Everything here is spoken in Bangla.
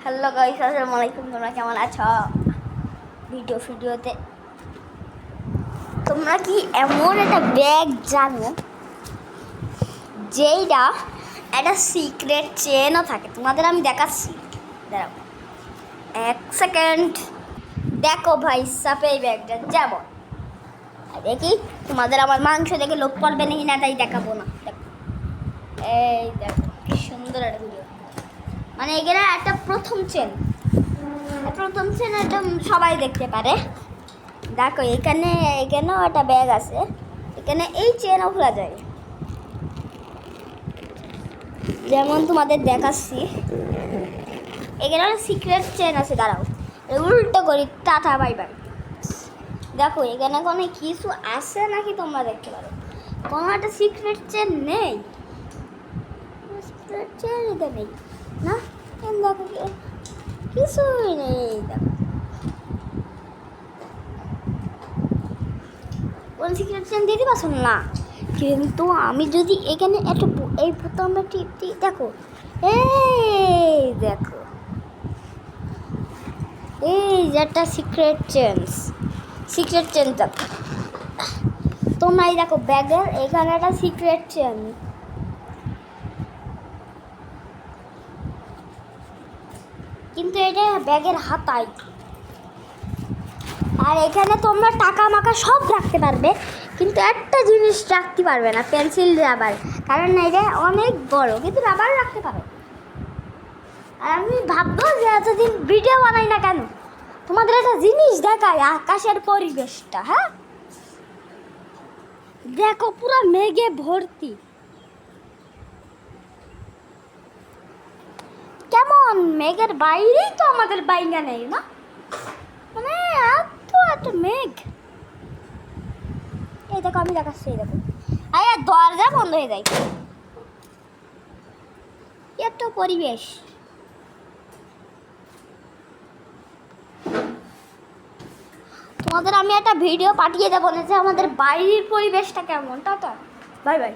হ্যালো গাইস, আসসালামু আলাইকুম। তোমরা কেমন আছো? ভিডিওতে তোমরা কি এমন একটা ব্যাগ জানো যেইটা একটা সিক্রেট চেনও থাকে? তোমাদের আমি দেখাচ্ছি, দাঁড়াও এক সেকেন্ড। দেখো ভাই, সাপে এই ব্যাগটা যেমন দেখি, তোমাদের আমার মাংস দেখে লোভ করবে নাকি না তাই দেখাবো না। দেখো, এই দেখো কি সুন্দর একটা ভিডিও। মানে এখানে একটা প্রথম চেন এটা সবাই দেখতে পারে। দেখো এখানেও একটা ব্যাগ আছে, এখানে এই চেনও খোলা যায়। যেমন তোমাদের দেখাচ্ছি, এখানে সিক্রেট চেন আছে। দাঁড়াও, উল্টো করি, টাটা বাই বাই। দেখো এখানে কোনো কিছু আছে নাকি তোমরা দেখতে পারো? কোনো একটা সিক্রেট চেন নেই, সিক্রেট চেন এটা নেই না। দেখো কিছুই নেই। দেখো কোন সিক্রেট চেন দিতে পারছো না, কিন্তু আমি যদি এখানে একটা এই বোতামটা টিপি, দেখো এই দেখো এই যে একটা সিক্রেট চেন দেখো তোমরা। এই দেখো ব্যাগের এখানে একটা সিক্রেট চেন, কিন্তু এটা ব্যাগের হাতায়। আর এখানে তোমরা টাকা মাকা সব রাখতে পারবে, কিন্তু একটা জিনিস রাখতে পারবে না, পেন্সিল রাবার। কারণ এটা অনেক বড়, কিন্তু রাবার রাখতে পারো। আর আমি ভাববো যে এতদিন ভিডিও বানাই না কেন, তোমাদের একটা জিনিস দেখায়, আকাশের পরিবেশটা। হ্যাঁ দেখো, পুরো মেঘে ভর্তি। কেমন মেঘের বাইরেই তো আমাদের বাইঙ্গা নেই না, মানে এত মেঘ। এই দেখো আমি দেখাচ্ছি, এই দেখো আরে দরজা বন্ধ হয়ে যায়, এত পরিবেশ। তোমাদের আমি একটা ভিডিও পাঠিয়ে দেবো না যে আমাদের বাইরের পরিবেশটা কেমন। Tata bye bye.